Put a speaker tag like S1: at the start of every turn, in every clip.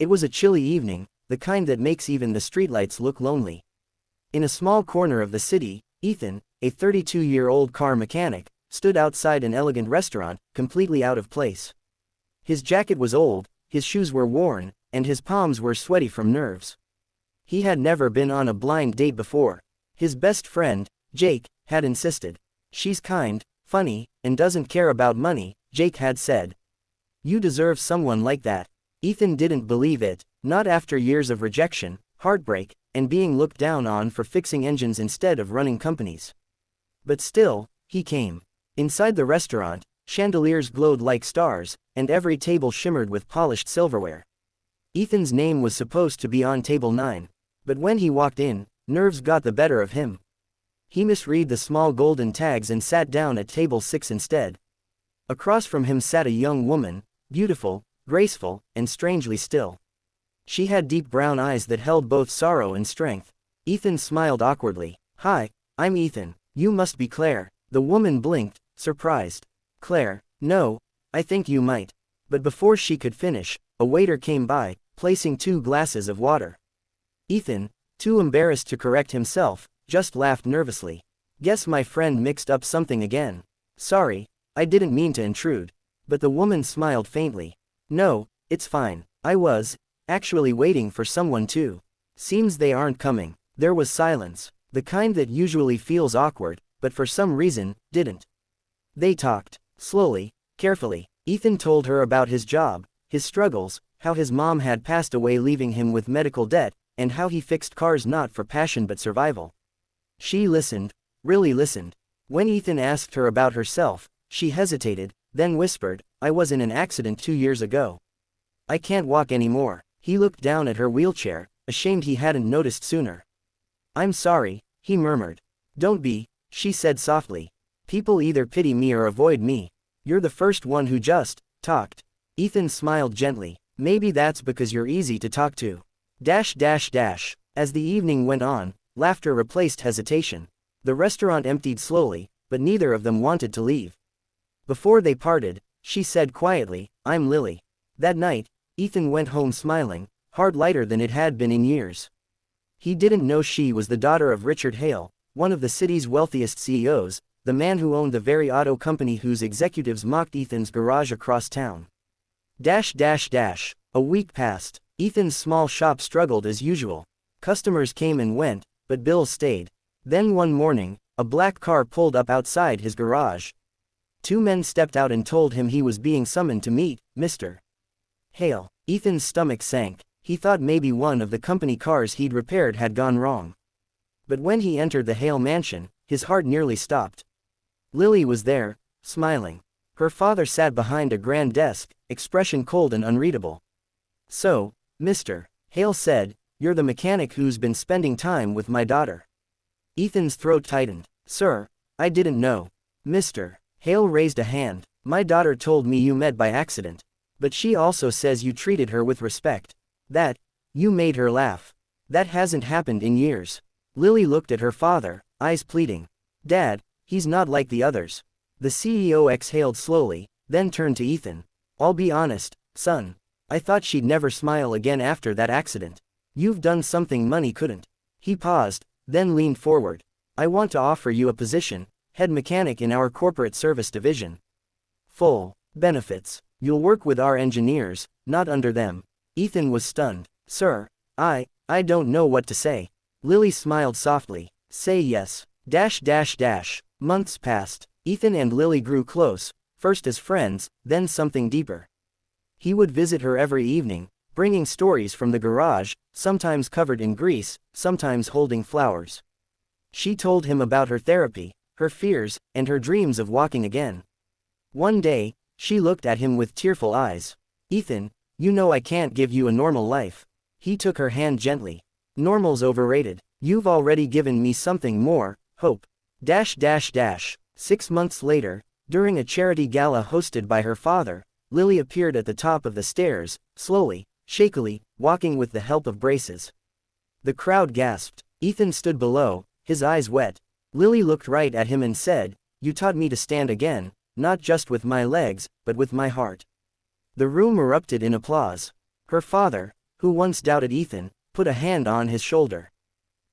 S1: It was a chilly evening, the kind that makes even the streetlights look lonely. In a small corner of the city, Ethan, a 32-year-old car mechanic, stood outside an elegant restaurant, completely out of place. His jacket was old, his shoes were worn, and his palms were sweaty from nerves. He had never been on a blind date before. His best friend, Jake, had insisted. "She's kind, funny, and doesn't care about money," Jake had said. "You deserve someone like that." Ethan didn't believe it, not after years of rejection, heartbreak, and being looked down on for fixing engines instead of running companies. But still, he came. Inside the restaurant, chandeliers glowed like stars, and every table shimmered with polished silverware. Ethan's name was supposed to be on table 9, but when he walked in, nerves got the better of him. He misread the small golden tags and sat down at table 6 instead. Across from him sat a young woman, beautiful, graceful, and strangely still. She had deep brown eyes that held both sorrow and strength. Ethan smiled awkwardly. "Hi, I'm Ethan. You must be Claire." The woman blinked, surprised. "Claire? No, I think you might." But before she could finish, a waiter came by, placing 2 glasses of water. Ethan, too embarrassed to correct himself, just laughed nervously. "Guess my friend mixed up something again. Sorry, I didn't mean to intrude." But the woman smiled faintly. "No, it's fine. I was actually waiting for someone too. Seems they aren't coming." There was silence, the kind that usually feels awkward, but for some reason, didn't. They talked, slowly, carefully. Ethan told her about his job, his struggles, how his mom had passed away leaving him with medical debt, and how he fixed cars not for passion but survival. She listened, really listened. When Ethan asked her about herself, she hesitated, then whispered, "I was in an accident 2 years ago. I can't walk anymore." He looked down at her wheelchair, ashamed he hadn't noticed sooner. "I'm sorry," he murmured. "Don't be," she said softly. "People either pity me or avoid me. You're the first one who just talked." Ethan smiled gently. "Maybe that's because you're easy to talk to." As the evening went on, laughter replaced hesitation. The restaurant emptied slowly, but neither of them wanted to leave. Before they parted, she said quietly, "I'm Lily." That night, Ethan went home smiling, heart lighter than it had been in years. He didn't know she was the daughter of Richard Hale, one of the city's wealthiest CEOs, the man who owned the very auto company whose executives mocked Ethan's garage across town. A week passed. Ethan's small shop struggled as usual. Customers came and went, but bills stayed. Then one morning, a black car pulled up outside his garage. 2 men stepped out and told him he was being summoned to meet Mr. Hale. Ethan's stomach sank. He thought maybe one of the company cars he'd repaired had gone wrong. But when he entered the Hale mansion, his heart nearly stopped. Lily was there, smiling. Her father sat behind a grand desk, expression cold and unreadable. "So, Mr. Hale said, you're the mechanic who's been spending time with my daughter." Ethan's throat tightened. "Sir, I didn't know." Mr. Hale raised a hand. "My daughter told me you met by accident. But she also says you treated her with respect. That, you made her laugh. That hasn't happened in years." Lily looked at her father, eyes pleading. "Dad, he's not like the others." The CEO exhaled slowly, then turned to Ethan. "I'll be honest, son. I thought she'd never smile again after that accident. You've done something money couldn't." He paused, then leaned forward. "I want to offer you a position, head mechanic in our corporate service division. Full benefits. You'll work with our engineers, not under them." Ethan was stunned. "Sir, I don't know what to say." Lily smiled softly. "Say yes." Months passed. Ethan and Lily grew close, first as friends, then something deeper. He would visit her every evening, bringing stories from the garage, sometimes covered in grease, sometimes holding flowers. She told him about her therapy, her fears, and her dreams of walking again. One day, she looked at him with tearful eyes. "Ethan, you know I can't give you a normal life." He took her hand gently. "Normal's overrated. You've already given me something more, hope." 6 months later, during a charity gala hosted by her father, Lily appeared at the top of the stairs, slowly, shakily, walking with the help of braces. The crowd gasped. Ethan stood below, his eyes wet. Lily looked right at him and said, "You taught me to stand again, not just with my legs, but with my heart." The room erupted in applause. Her father, who once doubted Ethan, put a hand on his shoulder.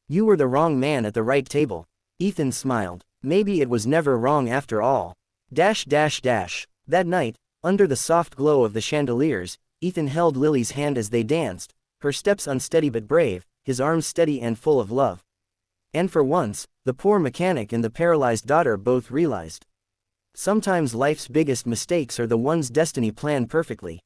S1: "You were the wrong man at the right table." Ethan smiled. Maybe it was never wrong after all. That night, under the soft glow of the chandeliers, Ethan held Lily's hand as they danced, her steps unsteady but brave, his arms steady and full of love. And for once, the poor mechanic and the paralyzed daughter both realized. Sometimes life's biggest mistakes are the ones destiny planned perfectly.